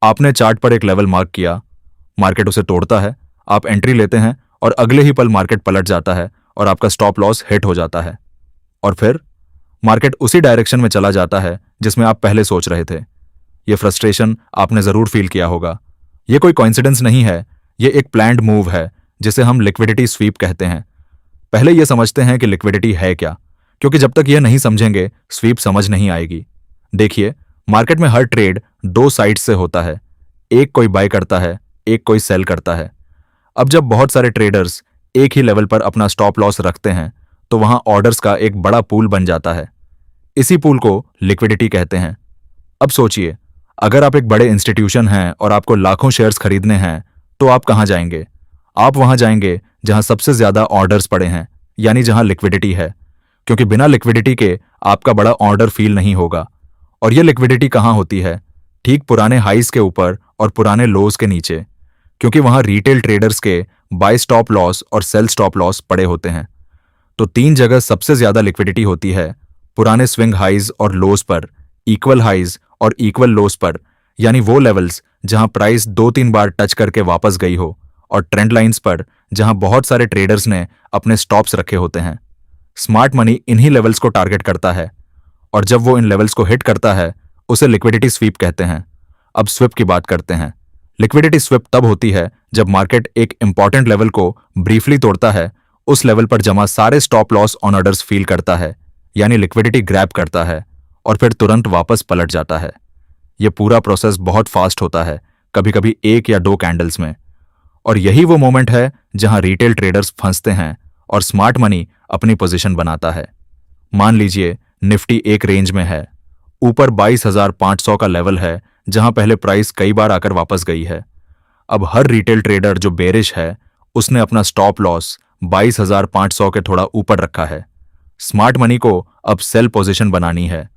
आपने चार्ट पर एक लेवल मार्क किया, मार्केट उसे तोड़ता है, आप एंट्री लेते हैं और अगले ही पल मार्केट पलट जाता है और आपका स्टॉप लॉस हिट हो जाता है। और फिर मार्केट उसी डायरेक्शन में चला जाता है जिसमें आप पहले सोच रहे थे। यह फ्रस्ट्रेशन आपने जरूर फील किया होगा। यह कोई कोइंसिडेंस नहीं है, यह एक प्लान्ड मूव है जिसे हम लिक्विडिटी स्वीप कहते हैं। पहले यह समझते हैं कि लिक्विडिटी है क्या, क्योंकि जब तक यह नहीं समझेंगे स्वीप समझ नहीं आएगी। देखिए, मार्केट में हर ट्रेड दो साइड से होता है, एक कोई बाय करता है, एक कोई सेल करता है। अब जब बहुत सारे ट्रेडर्स एक ही लेवल पर अपना स्टॉप लॉस रखते हैं तो वहां ऑर्डर्स का एक बड़ा पूल बन जाता है। इसी पूल को लिक्विडिटी कहते हैं। अब सोचिए, अगर आप एक बड़े इंस्टीट्यूशन हैं और आपको लाखों शेयर्स खरीदने हैं तो आप कहां जाएंगे? आप वहां जाएंगे जहां सबसे ज्यादा ऑर्डर्स पड़े हैं, यानी जहां लिक्विडिटी है, क्योंकि बिना लिक्विडिटी के आपका बड़ा ऑर्डर फील नहीं होगा। और यह लिक्विडिटी कहां होती है? ठीक पुराने हाइज के ऊपर और पुराने लोज के नीचे, क्योंकि वहां रिटेल ट्रेडर्स के बाय स्टॉप लॉस और सेल स्टॉप लॉस पड़े होते हैं। तो तीन जगह सबसे ज्यादा लिक्विडिटी होती है: पुराने स्विंग हाइज और लोज पर, इक्वल हाइज और इक्वल लोज पर, यानी वो लेवल्स जहां प्राइस दो तीन बार टच करके वापस गई हो, और ट्रेंड लाइंस पर जहां बहुत सारे ट्रेडर्स ने अपने स्टॉप्स रखे होते हैं। स्मार्ट मनी इन्हीं लेवल्स को टारगेट करता है, और जब वो इन लेवल्स को हिट करता है उसे लिक्विडिटी स्वीप कहते हैं। अब स्विप की बात करते हैं। लिक्विडिटी स्विप तब होती है जब मार्केट एक इंपॉर्टेंट लेवल को ब्रीफली तोड़ता है, उस लेवल पर जमा सारे stop loss on orders feel करता है, यानी लिक्विडिटी ग्रैब करता है, और फिर तुरंत वापस पलट जाता है। यह पूरा प्रोसेस बहुत फास्ट होता है, कभी कभी एक या दो कैंडल्स में। और यही वो मोमेंट है जहां रिटेल ट्रेडर्स फंसते हैं और स्मार्ट मनी अपनी पोजीशन बनाता है। मान लीजिए निफ्टी एक रेंज में है, ऊपर 22,500 का लेवल है जहां पहले प्राइस कई बार आकर वापस गई है। अब हर रिटेल ट्रेडर जो बेरिश है उसने अपना स्टॉप लॉस 22,500 के थोड़ा ऊपर रखा है। स्मार्ट मनी को अब सेल पोजीशन बनानी है।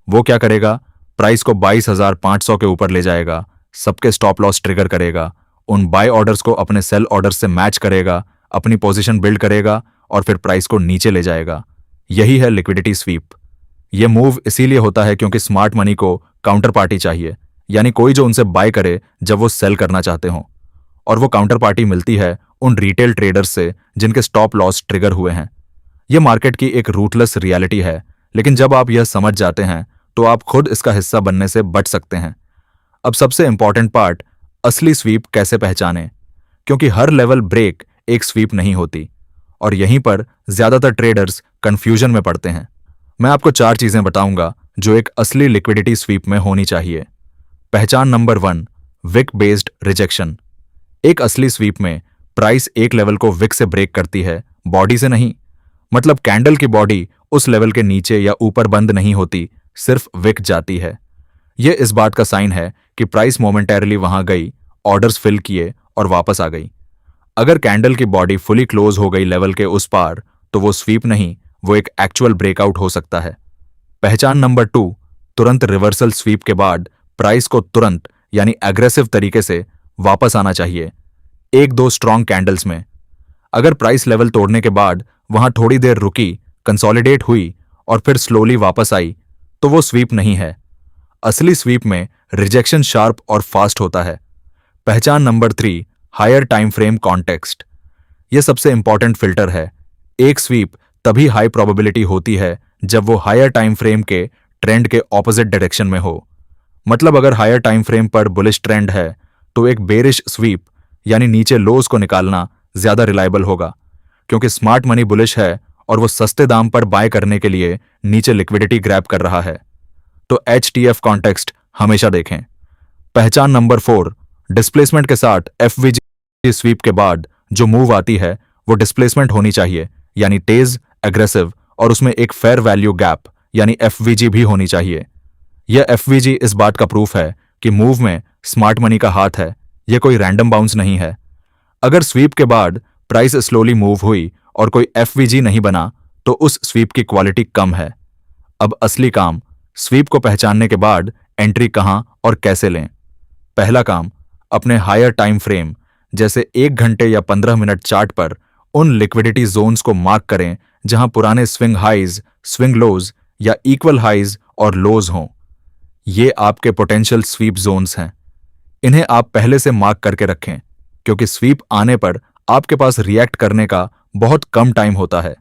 वो क्या करेगा? प्राइस को 22,500 के ऊपर ले जाएगा, सबके स्टॉप लॉस ट्रिगर करेगा, उन बाय ऑर्डर्स को अपने सेल ऑर्डर्स से मैच करेगा, अपनी पोजीशन बिल्ड करेगा और फिर प्राइस को नीचे ले जाएगा। यही है लिक्विडिटी स्वीप। यह मूव इसीलिए होता है क्योंकि स्मार्ट मनी को काउंटर पार्टी चाहिए, यानी कोई जो उनसे बाय करे जब वो सेल करना चाहते हों। और वो काउंटर पार्टी मिलती है उन रिटेल ट्रेडर्स से जिनके स्टॉप लॉस ट्रिगर हुए हैं। यह मार्केट की एक रूटलेस रियलिटी है, लेकिन जब आप यह समझ जाते हैं तो आप खुद इसका हिस्सा बनने से बच सकते हैं। अब सबसे इंपॉर्टेंट पार्ट, असली स्वीप कैसे पहचानें, क्योंकि हर लेवल ब्रेक एक स्वीप नहीं होती, और यहीं पर ज्यादातर ट्रेडर्स कंफ्यूजन में पड़ते हैं। मैं आपको 4 चीजें बताऊंगा जो एक असली लिक्विडिटी स्वीप में होनी चाहिए। पहचान नंबर 1, विक बेस्ड रिजेक्शन। एक असली स्वीप में प्राइस एक लेवल को विक से ब्रेक करती है, बॉडी से नहीं। मतलब कैंडल की बॉडी उस लेवल के नीचे या ऊपर बंद नहीं होती, सिर्फ विक जाती है। यह इस बात का साइन है कि प्राइस मोमेंटरीली वहां गई, ऑर्डर्स फिल किए और वापस आ गई। अगर कैंडल की बॉडी फुली क्लोज हो गई लेवल के उस पार, तो वो स्वीप नहीं, वो एक एक्चुअल ब्रेकआउट हो सकता है। पहचान नंबर 2, तुरंत रिवर्सल स्वीप के बाद प्राइस को तुरंत यानी एग्रेसिव तरीके से वापस आना चाहिए, एक दो स्ट्रॉन्ग कैंडल्स में। अगर प्राइस लेवल तोड़ने के बाद वहां थोड़ी देर रुकी, कंसोलिडेट हुई और फिर स्लोली वापस आई, तो वो स्वीप नहीं है। असली स्वीप में रिजेक्शन शार्प और फास्ट होता है। पहचान number 3, higher time frame context. यह सबसे इंपॉर्टेंट फिल्टर है। एक स्वीप तभी हाई प्रोबेबिलिटी होती है जब वो हायर टाइम फ्रेम के ट्रेंड के ऑपोजिट डायरेक्शन में हो। मतलब अगर हायर टाइम फ्रेम पर बुलिश ट्रेंड है तो एक बेरिश स्वीप यानी नीचे लोज को निकालना ज्यादा रिलायबल होगा, क्योंकि स्मार्ट मनी बुलिश है और वो सस्ते दाम पर बाय करने के लिए नीचे लिक्विडिटी ग्रैब कर रहा है। तो HTF कॉन्टेक्स्ट हमेशा देखें। पहचान नंबर 4, डिस्प्लेसमेंट के साथ FVG स्वीप के बाद जो मूव आती है वो डिस्प्लेसमेंट होनी चाहिए, यानी तेज, एग्रेसिव, और उसमें एक फेयर वैल्यू गैप यानी FVG भी होनी चाहिए। यह FVG इस बात का प्रूफ है कि मूव में स्मार्ट मनी का हाथ है, यह कोई रैंडम बाउंस नहीं है। अगर स्वीप के बाद प्राइस स्लोली मूव हुई और कोई FVG नहीं बना तो उस स्वीप की क्वालिटी कम है। अब असली काम, स्वीप को पहचानने के बाद एंट्री कहां और कैसे लें। पहला काम, अपने हायर टाइम फ्रेम जैसे 1 घंटे या 15 मिनट चार्ट पर उन लिक्विडिटी जोन्स को मार्क करें जहां पुराने स्विंग हाइज, स्विंग लोज या इक्वल हाइज और लोज हों। ये आपके पोटेंशियल स्वीप जोन्स हैं। इन्हें आप पहले से मार्क करके रखें, क्योंकि स्वीप आने पर आपके पास रिएक्ट करने का बहुत कम टाइम होता है।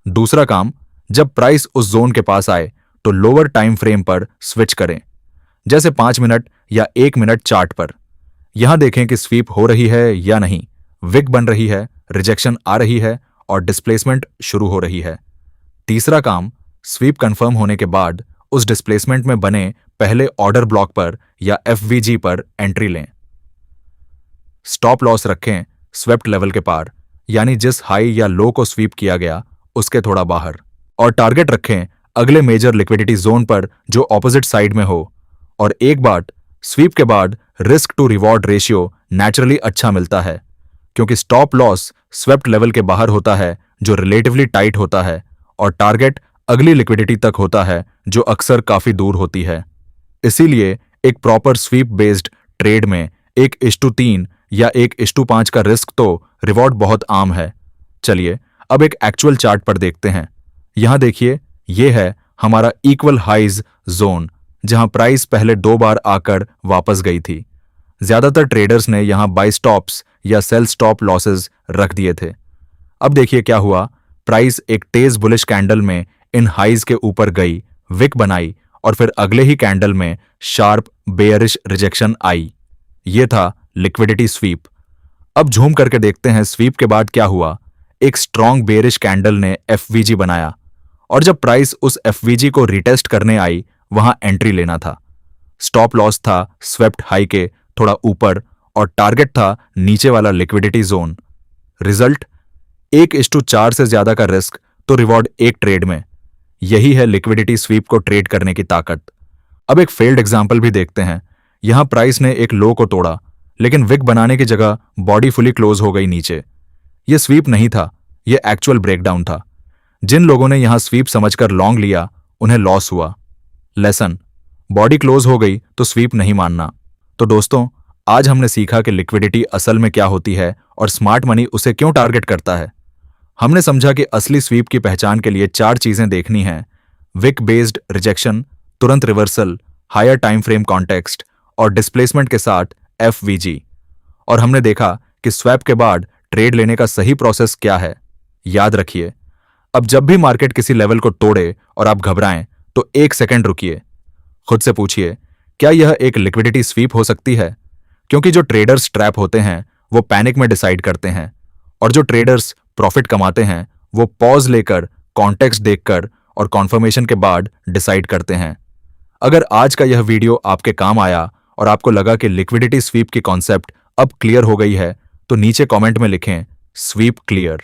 दूसरा काम, जब प्राइस उस जोन के पास आए तो लोअर टाइम फ्रेम पर स्विच करें, जैसे 5 मिनट या 1 मिनट चार्ट पर। यहां देखें कि स्वीप हो रही है या नहीं, विक बन रही है, रिजेक्शन आ रही है और डिस्प्लेसमेंट शुरू हो रही है। तीसरा काम, स्वीप कंफर्म होने के बाद उस डिस्प्लेसमेंट में बने पहले ऑर्डर ब्लॉक पर या एफवीजी पर एंट्री लें। स्टॉप लॉस रखें स्वेप्ट लेवल के पार, यानी जिस हाई या लो को स्वीप किया गया उसके थोड़ा बाहर, और टारगेट रखें अगले मेजर लिक्विडिटी जोन पर जो ऑपोजिट साइड में हो। और एक बात, स्वीप के बाद risk to reward ratio naturally अच्छा मिलता है, क्योंकि स्टॉप लॉस स्वेप्ट लेवल के बाहर होता है जो रिलेटिवली टाइट होता है, और टारगेट अगली लिक्विडिटी तक होता है जो अक्सर काफी दूर होती है। इसीलिए एक प्रॉपर स्वीप बेस्ड ट्रेड में 1:3 या 1:5 का रिस्क तो रिवॉर्ड बहुत आम है। चलिए अब एक एक्चुअल चार्ट पर देखते हैं। यहां देखिए, यह है हमारा इक्वल हाइज जोन, जहां प्राइस पहले 2 बार आकर वापस गई थी। ज्यादातर ट्रेडर्स ने यहां बाय स्टॉप्स या सेल स्टॉप लॉसेस रख दिए थे। अब देखिए क्या हुआ, प्राइस एक तेज बुलिश कैंडल में इन हाइज के ऊपर गई, विक बनाई, और फिर अगले ही कैंडल में शार्प बेयरिश रिजेक्शन आई। यह था लिक्विडिटी स्वीप। अब झूम करके देखते हैं स्वीप के बाद क्या हुआ। एक स्ट्रॉन्ग बेयरिश कैंडल ने एफवीजी बनाया, और जब प्राइस उस एफवीजी को रिटेस्ट करने आई वहां एंट्री लेना था। स्टॉप लॉस था स्वेप्ट हाई के थोड़ा ऊपर और टारगेट था नीचे वाला लिक्विडिटी जोन। रिजल्ट 1:4 से ज्यादा का रिस्क तो रिवॉर्ड एक ट्रेड में। यही है लिक्विडिटी स्वीप को ट्रेड करने की ताकत। अब एक फेल्ड एग्जांपल भी देखते हैं। यहां प्राइस ने एक लो को तोड़ा, लेकिन विक बनाने की जगह बॉडी फुली क्लोज हो गई नीचे। यह स्वीप नहीं था, यह एक्चुअल ब्रेकडाउन था। जिन लोगों ने यहां स्वीप समझकर लॉन्ग लिया उन्हें लॉस हुआ। लेसन, बॉडी क्लोज हो गई तो स्वीप नहीं मानना। तो दोस्तों, आज हमने सीखा कि लिक्विडिटी असल में क्या होती है और स्मार्ट मनी उसे क्यों टारगेट करता है। हमने समझा कि असली स्वीप की पहचान के लिए 4 चीजें देखनी हैं: विक बेस्ड रिजेक्शन, तुरंत reversal, higher time frame context और डिस्प्लेसमेंट के साथ एफवीजी। और हमने देखा कि स्वैप के बाद ट्रेड लेने का सही प्रोसेस क्या है। याद रखिए, अब जब भी मार्केट किसी लेवल को तोड़े और आप घबराएं तो 1 सेकंड रुकिए, खुद से पूछिए क्या यह एक लिक्विडिटी स्वीप हो सकती है। क्योंकि जो ट्रेडर्स ट्रैप होते हैं वो पैनिक में डिसाइड करते हैं, और जो ट्रेडर्स प्रॉफिट कमाते हैं वो पॉज लेकर, कॉन्टेक्स्ट देखकर और कॉन्फर्मेशन के बाद डिसाइड करते हैं। अगर आज का यह वीडियो आपके काम आया और आपको लगा कि लिक्विडिटी स्वीप की कॉन्सेप्ट अब क्लियर हो गई है, तो नीचे कमेंट में लिखें स्वीप क्लियर,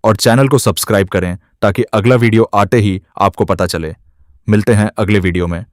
और चैनल को सब्सक्राइब करें ताकि अगला वीडियो आते ही आपको पता चले। मिलते हैं अगले वीडियो में।